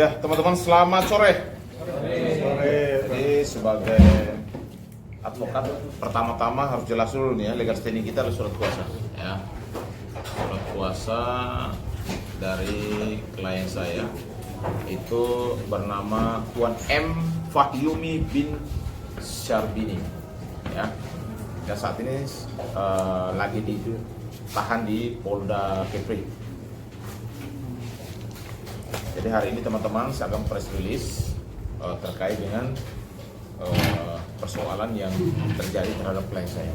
Ya, teman-teman, selamat sore. Sore. Jadi sebagai advokat, pertama-tama harus jelas dulu nih ya, legal standing kita adalah surat kuasa. Ya, surat kuasa dari klien saya itu bernama Tuan M. Fahyumi bin Syarbini. Ya, dan saat ini lagi ditahan di Polda Kepri. Jadi hari ini teman-teman saya akan press release terkait dengan persoalan yang terjadi terhadap klien saya.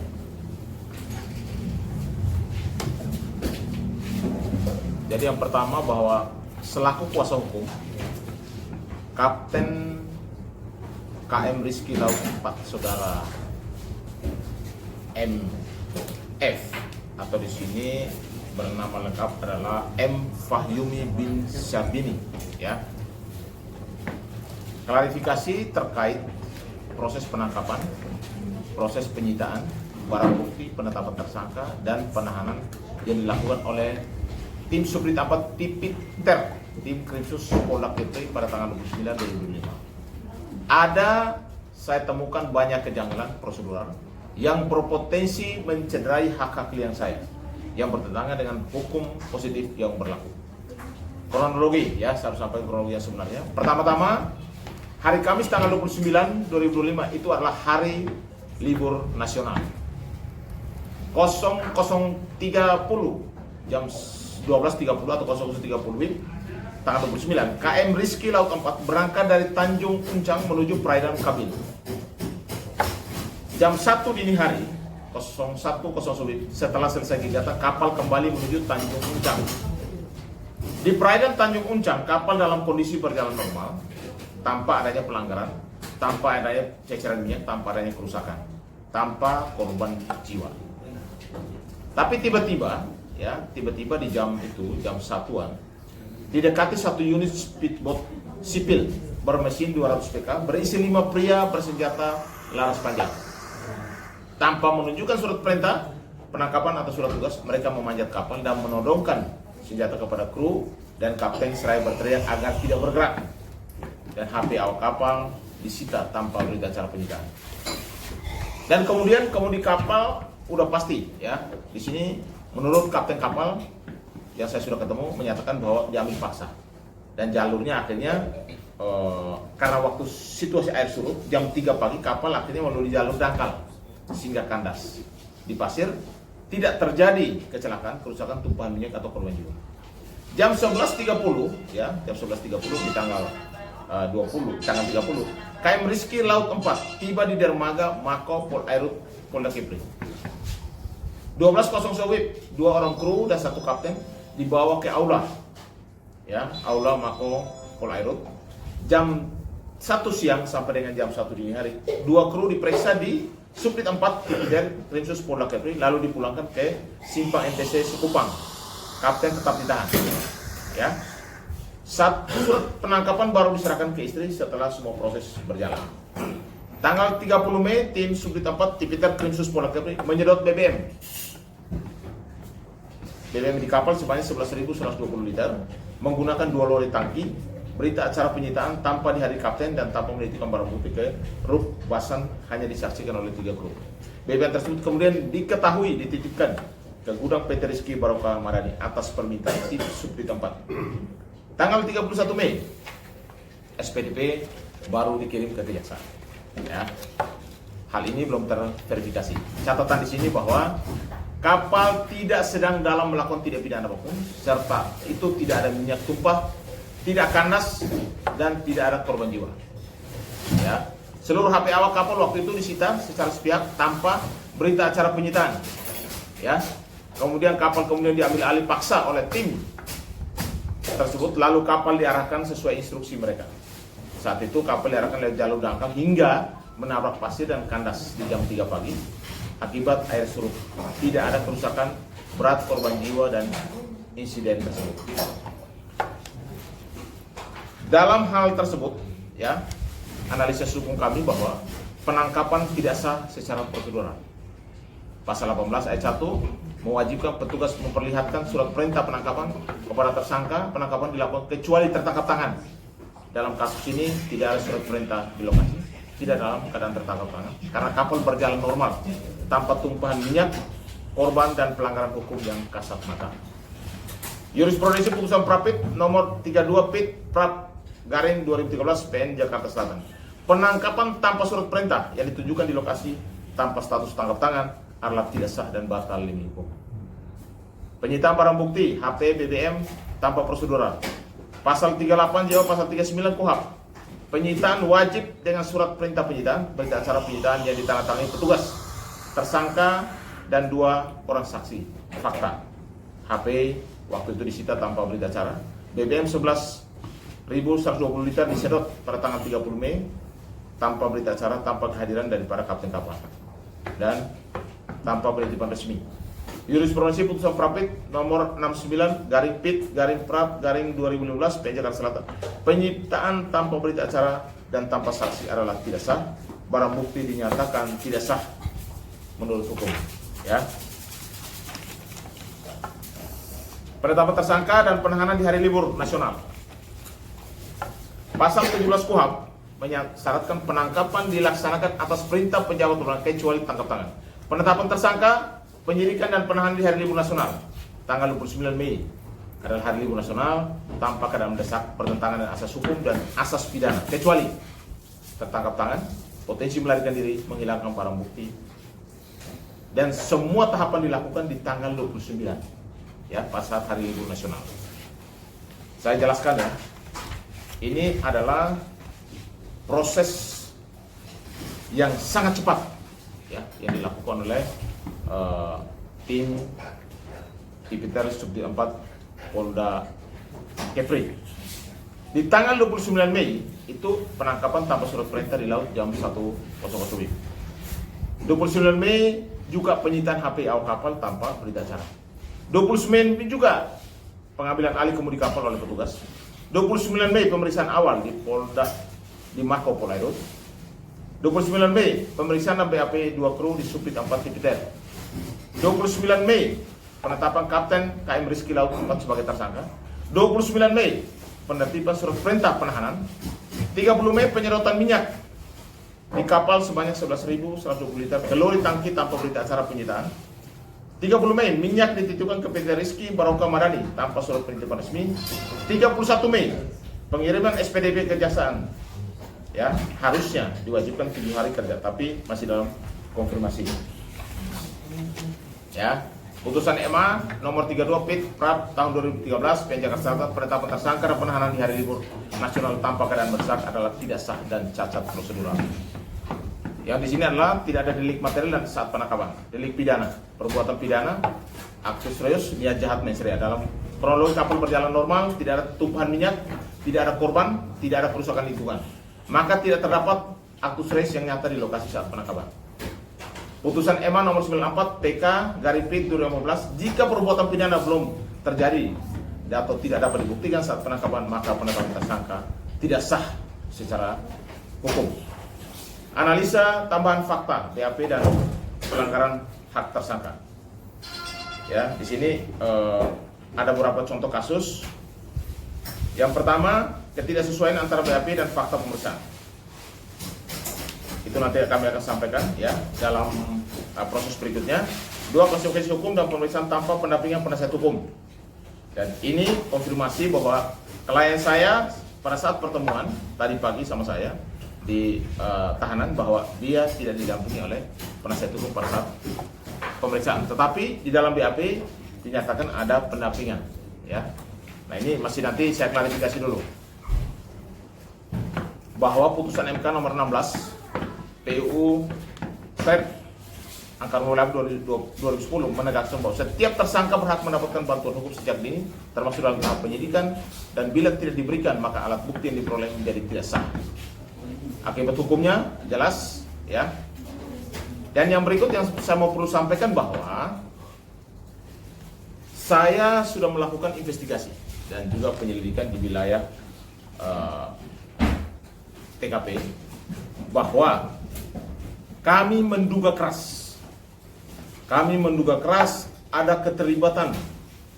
Jadi yang pertama bahwa selaku kuasa hukum Kapten KM Rizky Laut 4 Saudara MF atau di sini bernama lengkap adalah M. Fahyumi bin Syarbini. Ya. Klarifikasi terkait proses penangkapan, proses penyitaan, barang bukti, penetapan tersangka, dan penahanan yang dilakukan oleh tim Subdit 4 Tipiter, tim Krimsus Polda Kepri pada tanggal 29 2005. Saya temukan banyak kejanggalan prosedural yang berpotensi mencederai hak-hak klien saya yang bertentangan dengan hukum positif yang berlaku. Kronologi ya, saya harus sampaikan kronologi yang sebenarnya. Pertama-tama, hari Kamis tanggal 29 2005 itu adalah hari libur nasional. 00.30 jam 12.30 atau 00.30 WIB tanggal 29, KM Rizky Laut 4 berangkat dari Tanjung Uncang menuju perairan Kabil. Jam 1 dini hari 01.00 setelah selesai kegiatan, kapal kembali menuju Tanjung Uncang. Di perairan Tanjung Uncang, kapal dalam kondisi berjalan normal, tanpa adanya pelanggaran, tanpa adanya ceceran minyak, tanpa adanya kerusakan, tanpa korban jiwa. Tapi tiba-tiba di jam itu, jam 1-an, didekati satu unit speedboat sipil bermesin 200 PK berisi 5 pria bersenjata laras panjang. Tanpa menunjukkan surat perintah penangkapan atau surat tugas, mereka memanjat kapal dan menodongkan senjata kepada kru dan kapten seraya berteriak agar tidak bergerak. Dan HP awak kapal disita tanpa berita acara penyitaan. Dan kemudian kemudi kapal udah pasti ya. Di sini menurut kapten kapal yang saya sudah ketemu menyatakan bahwa diambil paksa. Dan jalurnya akhirnya karena waktu situasi air surut jam 3 pagi kapal akhirnya melalui jalur dangkal sehingga kandas di pasir, tidak terjadi kecelakaan, kerusakan, tumpahan minyak atau korban jiwa. Jam 11.30 ya, jam 11.30 di tanggal 30 KM Rizky Laut 4 tiba di dermaga Mako Polairut Polda Kepri. 12.00 WIB, 2 orang kru dan 1 kapten dibawa ke aula ya, aula Mako Polairut. Jam 1 siang sampai dengan jam 1 dini hari, 2 kru diperiksa di Subdit 4 Tipiter Krimsus Polda Kepri lalu dipulangkan ke Simpang NTC Sekupang. Kapten tetap ditahan. Ya. Surat penangkapan baru diserahkan ke istri setelah semua proses berjalan. Tanggal 30 Mei, tim Subdit 4 Tipiter Krimsus Polda Kepri menyedot BBM di kapal sebanyak 11.120 liter menggunakan 2 lori tangki. Berita acara penyitaan tanpa dihadiri kapten dan tanpa menitipkan barang bukti ke ruk Basan hanya disaksikan oleh 3 kru. BBM tersebut kemudian diketahui dititipkan ke gudang PT Rizky Barokah Madani atas permintaan tim Subdit 4. Tanggal 31 Mei, SPDP baru dikirim ke kejaksaan. Ya. Hal ini belum terverifikasi. Catatan di sini bahwa kapal tidak sedang dalam melakukan tindak pidana apapun, serta itu tidak ada minyak tumpah, tidak kandas, dan tidak ada korban jiwa. Ya. Seluruh HP awak kapal waktu itu disita secara sepihak tanpa berita acara penyitaan. Ya. Kemudian kapal diambil alih paksa oleh tim tersebut, lalu kapal diarahkan sesuai instruksi mereka. Saat itu kapal diarahkan lewat jalur dangkal hingga menabrak pasir dan kandas di jam 3 pagi akibat air surut. Tidak ada kerusakan berat, korban jiwa, dan insiden tersebut. Dalam hal tersebut, ya, analisis hukum kami bahwa penangkapan tidak sah secara prosedural. Pasal 18 ayat 1 mewajibkan petugas memperlihatkan surat perintah penangkapan kepada tersangka. Penangkapan dilakukan kecuali tertangkap tangan dalam kasus ini tidak ada surat perintah di lokasi, tidak dalam keadaan tertangkap tangan, karena kapal berjalan normal tanpa tumpahan minyak, korban dan pelanggaran hukum yang kasat mata. Jurisprudensi putusan Prapit nomor 32 Pit Prap garing 2013 PN Jakarta Selatan. Penangkapan tanpa surat perintah yang ditujukan di lokasi tanpa status tangkap tangan adalah tidak sah dan batal demi hukum. Penyitaan barang bukti HP BBM tanpa prosedural. Pasal 38 JO pasal 39 KUHP. Penyitaan wajib dengan surat perintah penyitaan, berita acara penyitaan yang ditandatangani petugas, tersangka dan 2 orang saksi. Fakta. HP waktu itu disita tanpa berita acara. BBM 11.120 liter disedot pada tanggal 30 Mei tanpa berita acara, tanpa kehadiran daripada kapten kapal dan tanpa penitipan resmi. Jurisprudensi putusan Prapit nomor 69 garing Pit garing Prap garing 2015 PN Jakarta Selatan. Penyitaan tanpa berita acara dan tanpa saksi adalah tidak sah. Barang bukti dinyatakan tidak sah menurut hukum. Ya. Penetapan tersangka dan penahanan di hari libur nasional. Pasal 17 KUHP mensyaratkan penangkapan dilaksanakan atas perintah pejabat berwenang kecuali tangkap tangan. Penetapan tersangka, penyidikan dan penahanan di hari libur nasional tanggal 29 Mei adalah hari libur nasional tanpa keadaan mendesak, pertentangan dengan asas hukum dan asas pidana kecuali tertangkap tangan, potensi melarikan diri, menghilangkan barang bukti, dan semua tahapan dilakukan di tanggal 29 ya, pas saat hari libur nasional. Saya jelaskan ya, ini adalah proses yang sangat cepat ya, yang dilakukan oleh tim Tipiter Subdit 4 Polda Kepri. Di tanggal 29 Mei itu penangkapan tanpa surat perintah di laut jam 1.00 WIB. 29 Mei juga penyitaan HP awak kapal tanpa berita acara. 29 Mei juga pengambilan alih kemudi kapal oleh petugas. 29 Mei pemeriksaan awal di Polda di Mako Polairut. 29 Mei pemeriksaan BAP 2 kru di Subdit 4 Tipiter. 29 Mei penetapan Kapten KM Rizky Laut 4 sebagai tersangka. 29 Mei penertiban surat perintah penahanan. 30 Mei penyedotan minyak di kapal sebanyak 11.120 liter ke lori tangki tanpa berita acara penyitaan. 30 Mei minyak dititipkan ke PT Rizky Baroka Madani tanpa surat penitipan resmi. 31 Mei pengiriman SPDB kejaksaan ya, harusnya diwajibkan 7 hari kerja tapi masih dalam konfirmasi. Ya, putusan MA nomor 32 Pit Prap tahun 2013 PN Jakarta Selatan, penetapan tersangka dan penahanan di hari libur nasional tanpa keadaan mendesak adalah tidak sah dan cacat prosedural. Yang di sini adalah tidak ada delik material dan saat penangkapan, delik pidana, perbuatan pidana, aktus reus, niat jahat mens rea. Dalam kronologi kapal berjalan normal, tidak ada tumpahan minyak, tidak ada korban, tidak ada kerusakan lingkungan, maka tidak terdapat aktus reus yang nyata di lokasi saat penangkapan. Putusan MA nomor 94 PK garing Pit 2015, jika perbuatan pidana belum terjadi atau tidak dapat dibuktikan saat penangkapan, maka penetapan tersangka tidak sah secara hukum. Analisa tambahan fakta BAP dan pelanggaran hak tersangka. Ya, di sini ada beberapa contoh kasus. Yang pertama, ketidaksesuaian antara BAP dan fakta pemeriksaan. Itu nanti kami akan sampaikan ya dalam proses berikutnya. 2, konsekuensi hukum dan pemeriksaan tanpa pendampingan penasihat hukum. Dan ini konfirmasi bahwa klien saya pada saat pertemuan tadi pagi sama saya di tahanan bahwa dia tidak didampingi oleh penasihat hukum pada saat pemeriksaan. Tetapi di dalam BAP dinyatakan ada pendampingan ya. Nah, ini masih nanti saya klarifikasi dulu. Bahwa putusan MK nomor 16 PUU Sep Angka nomor 2010 menegaskan bahwa setiap tersangka berhak mendapatkan bantuan hukum sejak dini, termasuk dalam tahap penyidikan, dan bila tidak diberikan maka alat bukti yang diperoleh menjadi tidak sah. Akibat hukumnya jelas ya. Dan yang berikut yang saya mau perlu sampaikan bahwa saya sudah melakukan investigasi dan juga penyelidikan di wilayah TKP bahwa kami menduga keras ada keterlibatan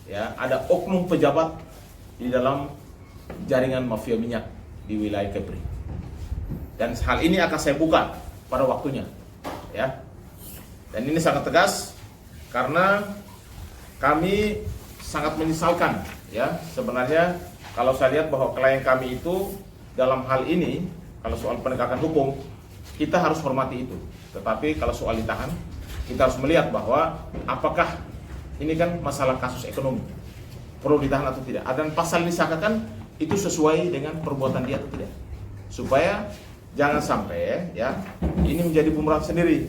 ya, ada oknum pejabat di dalam jaringan mafia minyak di wilayah Kepri. Dan hal ini akan saya buka pada waktunya, ya. Dan ini sangat tegas karena kami sangat menyesalkan, ya. Sebenarnya kalau saya lihat bahwa klien kami itu dalam hal ini, kalau soal penegakan hukum, kita harus hormati itu. Tetapi kalau soal ditahan, kita harus melihat bahwa apakah ini kan masalah kasus ekonomi, perlu ditahan atau tidak. Dan pasal disangkakan itu sesuai dengan perbuatan dia atau tidak. Supaya jangan sampai ya ini menjadi bumerang sendiri.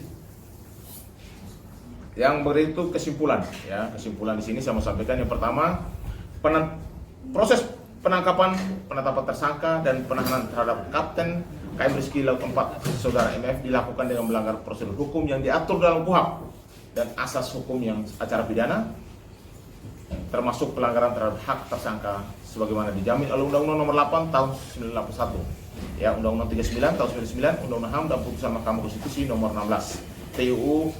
Yang berikut kesimpulan, ya kesimpulan di sini saya mau sampaikan. Yang pertama, proses penangkapan, penetapan tersangka dan penahanan terhadap Kapten KM Rizky Laut 4 Saudara MF dilakukan dengan melanggar prosedur hukum yang diatur dalam KUHP dan asas hukum yang acara pidana, termasuk pelanggaran terhadap hak tersangka sebagaimana dijamin oleh Undang-Undang Nomor 8 Tahun 1981, ya Undang-Undang 39 Tahun 99, Undang-Undang HAM dan Putusan Mahkamah Konstitusi Nomor 16, TUU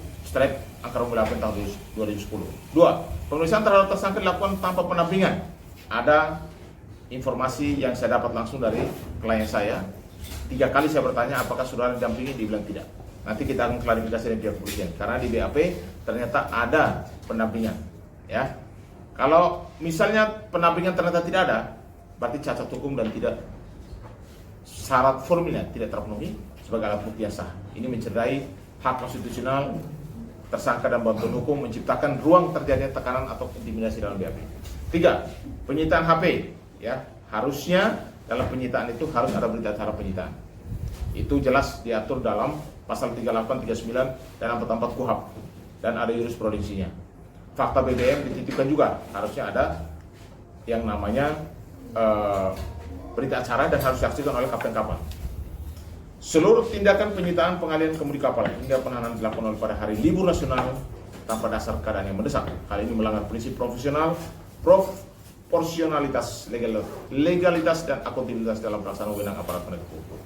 Angka 8 Tahun 2010. 2. Pemeriksaan terhadap tersangka dilakukan tanpa pendampingan. Ada informasi yang saya dapat langsung dari klien saya. 3 kali saya bertanya apakah saudara didampingi, dibilang tidak. Nanti kita akan klarifikasi dari pihak kepolisian karena di BAP ternyata ada pendampingan, ya. Kalau misalnya pendampingan ternyata tidak ada, berarti cacat hukum dan tidak syarat formilnya tidak terpenuhi sebagai alat bukti yang sah. Ini mencederai hak konstitusional tersangka dan bantuan hukum, menciptakan ruang terjadinya tekanan atau intimidasi dalam BAP. 3. Penyitaan HP, ya. Harusnya dalam penyitaan itu harus ada berita acara penyitaan. Itu jelas diatur dalam pasal 38, 39 dan 44 KUHP dan ada jurisprudensinya. Fakta BBM dititipkan juga, harusnya ada yang namanya berita acara dan harus disaksikan oleh kapten kapal. Seluruh tindakan penyitaan, pengalihan kemudi kapal hingga penahanan dilakukan pada hari libur nasional tanpa dasar keadaan yang mendesak. Hal ini melanggar prinsip profesional, proporsionalitas, legalitas dan akuntabilitas dalam pelaksanaan wewenang aparat penegak hukum.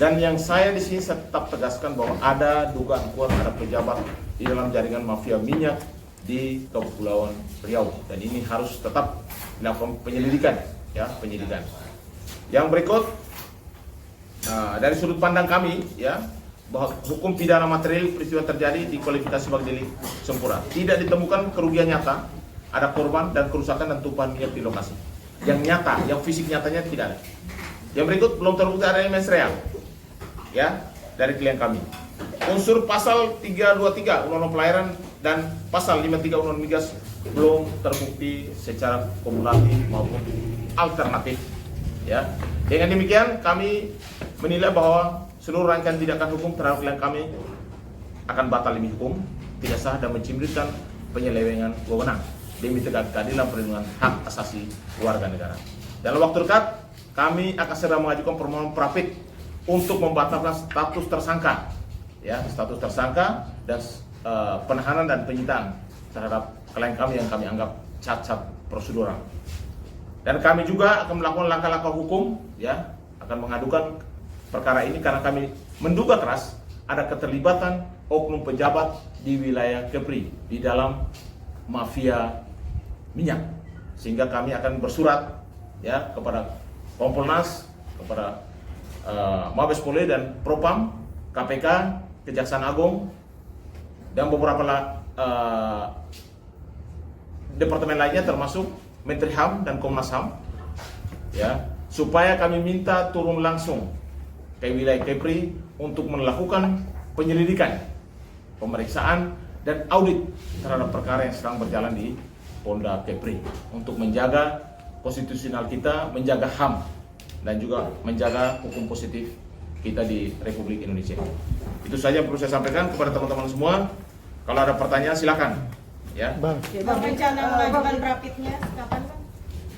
Dan yang saya di sini saya tetap tegaskan bahwa ada dugaan kuat ada pejabat di dalam jaringan mafia minyak di Kepulauan Riau, dan ini harus tetap dilakukan penyelidikan, ya penyidikan. Yang berikut dari sudut pandang kami, ya bahwa hukum pidana material peristiwa terjadi dikualifikasi sebagai delik sempurna. Tidak ditemukan kerugian nyata, ada korban dan kerusakan dan tumpahan minyak di lokasi. Yang nyata, yang fisik nyatanya tidak ada. Yang berikut belum terbukti ada elemen real, ya dari klien kami. Unsur pasal 323 Undang-Undang Pelayaran dan pasal 53 Undang-Undang Migas belum terbukti secara kumulatif maupun alternatif, ya. Dengan demikian kami menilai bahwa seluruh rangkaian tindakan hukum terhadap klien kami akan batal demi hukum, tidak sah dan mencimrikkan penyelewengan wewenang demi tegak keadilan perlindungan hak asasi warga negara. Dalam waktu dekat kami akan segera mengajukan permohonan pra-pit untuk membatalkan status tersangka, ya status tersangka dan penahanan dan penyitaan terhadap klien kami yang kami anggap cacat prosedural. Dan kami juga akan melakukan langkah-langkah hukum, ya akan mengadukan perkara ini karena kami menduga keras ada keterlibatan oknum pejabat di wilayah Kepri di dalam mafia minyak, sehingga kami akan bersurat, ya kepada Kompolnas, kepada Mabes Polri dan Propam, KPK, Kejaksaan Agung dan beberapa departemen lainnya termasuk Menteri HAM dan Komnas HAM, ya supaya kami minta turun langsung ke wilayah Kepri untuk melakukan penyelidikan, pemeriksaan dan audit terhadap perkara yang sedang berjalan di Polda Kepri untuk menjaga konstitusional kita, menjaga HAM dan juga menjaga hukum positif kita di Republik Indonesia. Itu saja yang perlu saya sampaikan kepada teman-teman semua. Kalau ada pertanyaan silakan, ya. Bang, rencana mengajukan rapidnya kapan,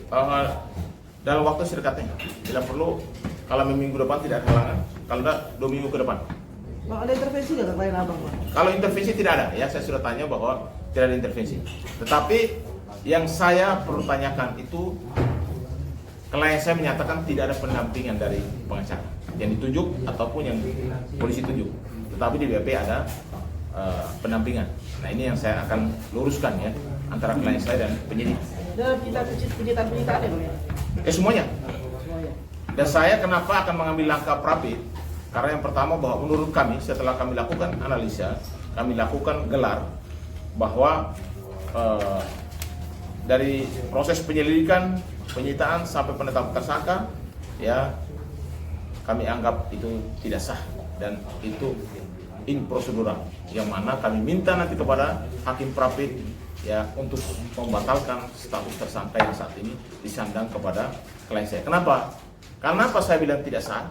Bang? Dalam waktu sedekatnya. Bila perlu, kalau minggu depan tidak ada halangan. Kalau tidak, 2 minggu ke depan. Bang, ada intervensi nggak klien abang, Bang? Kalau intervensi tidak ada, ya saya sudah tanya bahwa tidak ada intervensi. Tetapi yang saya perlu tanyakan itu, klien saya menyatakan tidak ada pendampingan dari pengacara yang ditunjuk ataupun yang polisi tunjuk. Tetapi di BAP ada pendampingan. Nah ini yang saya akan luruskan, ya antara klien saya dan penyidik. Dalam penyitaan ya, Bang, ya? Semuanya. Semuanya. Dan saya kenapa akan mengambil langkah Prapit? Karena yang pertama bahwa menurut kami setelah kami lakukan analisa, kami lakukan gelar bahwa dari proses penyelidikan, penyitaan sampai penetapan tersangka, ya kami anggap itu tidak sah dan itu improsedural. Yang mana kami minta nanti kepada Hakim Prapit ya untuk membatalkan status tersangka yang saat ini disandang kepada klien saya. Kenapa? Karena apa saya bilang tidak sah?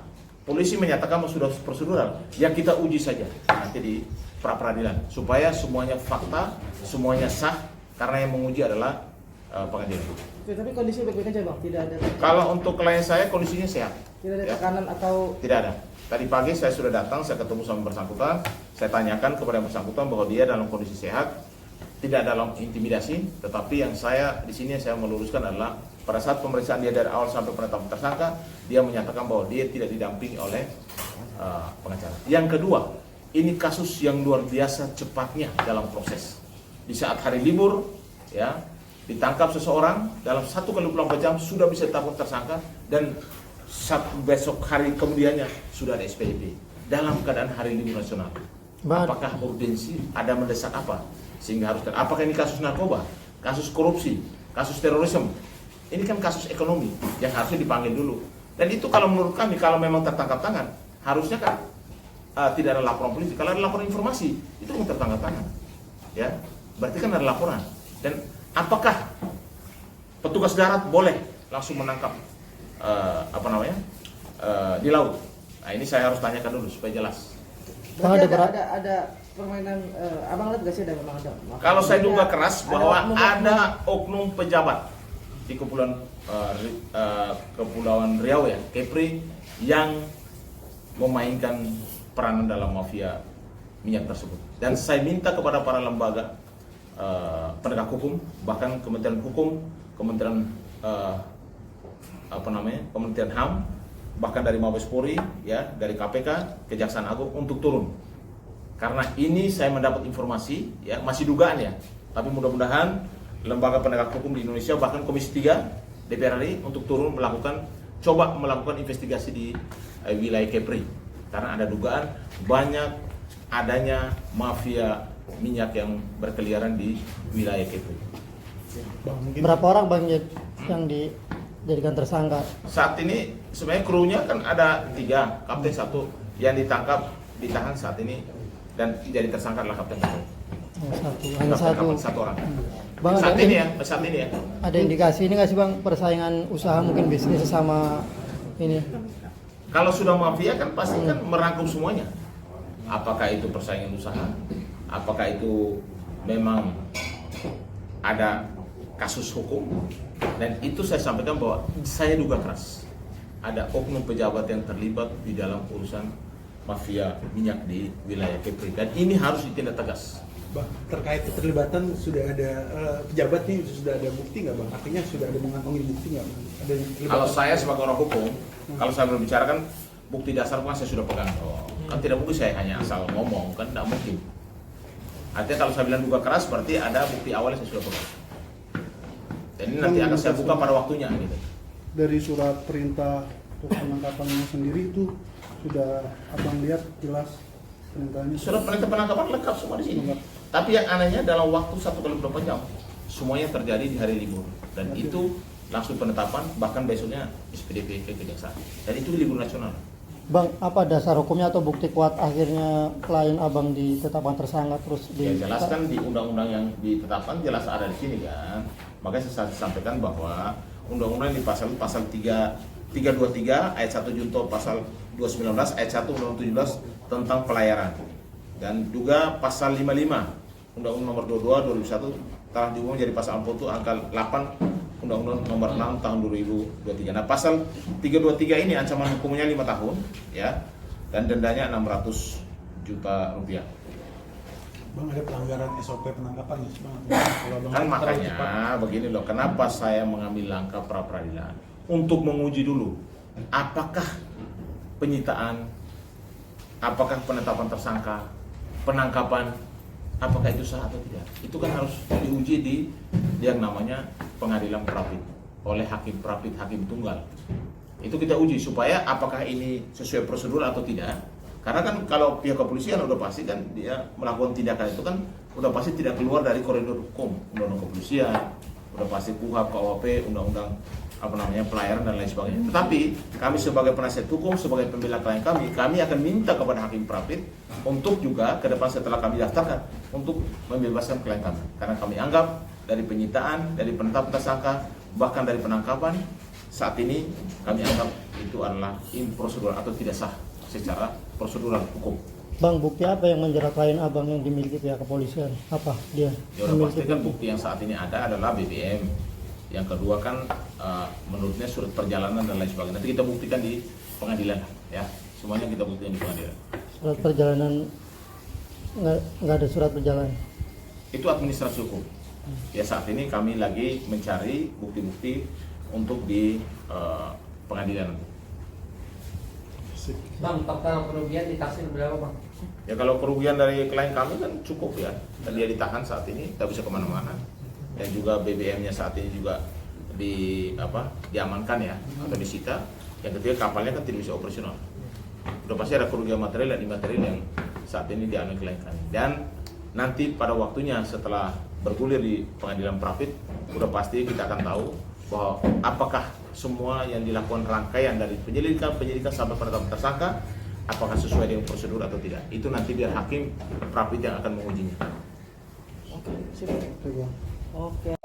Polisi menyatakan sudah prosedural. Yang kita uji saja nanti di pra peradilan supaya semuanya fakta, semuanya sah karena yang menguji adalah pengadilan. Oke, tapi kondisi baik-baik aja bang, tidak ada. Kalau untuk klien saya kondisinya sehat. Tidak ada Ya. tekanan atau Tidak ada. Tadi pagi saya sudah datang, saya ketemu sama bersangkutan, saya tanyakan kepada yang bersangkutan bahwa dia dalam kondisi sehat, tidak dalam intimidasi, tetapi yang saya di sini saya meluruskan adalah pada saat pemeriksaan dia dari awal sampai penetapan tersangka, dia menyatakan bahwa dia tidak didampingi oleh pengacara. Yang kedua, ini kasus yang luar biasa cepatnya dalam proses. Di saat hari libur, ya ditangkap seseorang dalam 1x24 jam sudah bisa ditetapkan tersangka dan besok hari kemudiannya sudah ada SPDP dalam keadaan hari libur nasional. Apakah urgensi? Ada mendesak apa? Sehingga harus apakah ini kasus narkoba, kasus korupsi, kasus terorisme? Ini kan kasus ekonomi yang harusnya dipanggil dulu. Dan itu kalau menurut kami kalau memang tertangkap tangan, harusnya kan tidak ada laporan polisi. Kalau ada laporan informasi, itu kan tertangkap tangan. Ya, berarti kan ada laporan. Dan apakah petugas darat boleh langsung menangkap di laut? Nah, ini saya harus tanyakan dulu supaya jelas. berarti ada permainan abang lihat gak sih ada memang ada. Kalau saya duga keras bahwa oknum- ada oknum pejabat di Kepulauan Riau ya, Kepri, yang memainkan peranan dalam mafia minyak tersebut. Dan saya minta kepada para lembaga penegak hukum, bahkan Kementerian Hukum, Kementerian Kementerian HAM, bahkan dari Mabes Polri, ya, dari KPK, Kejaksaan Agung untuk turun. Karena ini saya mendapat informasi, ya, masih dugaan ya, tapi mudah-mudahan lembaga penegak hukum di Indonesia, bahkan Komisi 3 DPR RI untuk turun coba melakukan investigasi di wilayah Kepri. Karena ada dugaan banyak adanya mafia minyak yang berkeliaran di wilayah Kepri. Berapa orang bang yang dijadikan tersangka? Saat ini sebenarnya krunya kan ada 3, kapten 1 yang ditahan saat ini dan jadi tersangka adalah kapten 1. Hanya satu. Satu orang. Bang, saat ada ini ya. Ada indikasi ini nggak sih bang persaingan usaha mungkin bisnis sama ini? Kalau sudah mafia kan pasti kan merangkum semuanya. Apakah itu persaingan usaha? Apakah itu memang ada kasus hukum? Dan itu saya sampaikan bahwa saya duga keras ada oknum pejabat yang terlibat di dalam urusan mafia minyak di wilayah Kepri, dan ini harus ditindak tegas. Bang, terkait keterlibatan sudah ada pejabat nih, sudah ada bukti nggak bang? Artinya sudah ada mengantongi bukti nggak bang? Ada yang terlibat? Kalau saya sebagai orang hukum, kalau saya berbicara kan bukti dasar kan saya sudah pegang. Kan tidak mungkin saya hanya asal ngomong, kan tidak mungkin. Artinya kalau saya bilang duga keras berarti ada bukti awal yang saya sudah pegang. Dan ini nanti akan saya buka pada waktunya gitu. Dari surat perintah untuk penangkapannya sendiri itu sudah abang lihat jelas perintahnya. Surat perintah penangkapan lengkap semua di sini. Tapi yang anehnya dalam waktu 1x24 jam semuanya terjadi di hari libur, dan itu langsung penetapan, bahkan besoknya SPDP ke Kejaksaan, dan itu libur nasional. Bang, apa dasar hukumnya atau bukti kuat akhirnya klien abang ditetapkan tersangka terus Ya jelas kan di undang-undang yang ditetapkan jelas ada di sini kan. Makanya saya sampaikan bahwa undang-undang di pasal 323 ayat 1 junto pasal 219 ayat 1 undang-undang 17 tentang pelayaran, dan juga pasal 55 Undang-Undang nomor 22 2001 telah diubah menjadi pasal 40 angka 8 Undang-Undang nomor 6 tahun 2023. Nah, pasal 323 ini ancaman hukumnya 5 tahun ya, dan dendanya 600 juta rupiah. Bang, ada pelanggaran SOP penangkapan ya bang? Kan makanya begini loh, kenapa saya mengambil langkah pra peradilan untuk menguji dulu apakah penyitaan, apakah penetapan tersangka, penangkapan, apakah itu sah atau tidak. Itu kan harus diuji di yang namanya pengadilan Prapit oleh hakim Prapit, hakim tunggal. Itu kita uji supaya apakah ini sesuai prosedur atau tidak. Karena kan kalau pihak kepolisian udah pasti kan dia melakukan tindakan itu kan udah pasti tidak keluar dari koridor hukum, undang-undang kepolisian, udah pasti KUHP, KUHP, undang-undang pelayaran dan lain sebagainya. Tetapi kami sebagai penasihat hukum, sebagai pembela klien kami akan minta kepada Hakim Prapit untuk juga ke depan setelah kami daftarkan untuk membebaskan klien kami. Karena kami anggap dari penyitaan, dari penetapan tersangka, bahkan dari penangkapan saat ini kami anggap itu adalah improsedural atau tidak sah secara prosedural hukum. Bang, bukti apa yang menjerat klien abang yang dimiliki pihak kepolisian? Apa dia? Ya udah pasti kan bukti yang saat ini ada adalah BBM. Yang kedua kan menurutnya surat perjalanan dan lain sebagainya. Nanti kita buktikan di pengadilan ya. Semuanya kita buktikan di pengadilan. Surat perjalanan nggak ada surat perjalanan. Itu administrasi hukum. Ya saat ini kami lagi mencari bukti-bukti untuk di pengadilan. Bang, total kerugian ditaksir berapa bang? Ya kalau kerugian dari klien kami kan cukup ya. Dan dia ditahan saat ini, tak bisa kemana-mana. Dan juga BBM-nya saat ini juga diamankan ya atau disita. Yang ketiga kapalnya kan tidak bisa operasional. Udah pasti ada kerugian material dan imaterial yang saat ini dialami klien kami. Dan nanti pada waktunya setelah bergulir di pengadilan Prapit, udah pasti kita akan tahu bahwa apakah semua yang dilakukan rangkaian dari penyelidikan sampai penetapan tersangka apakah sesuai dengan prosedur atau tidak. Itu nanti biar Hakim Prapit yang akan mengujinya. Oke, sip. Oke, Bang. Oke.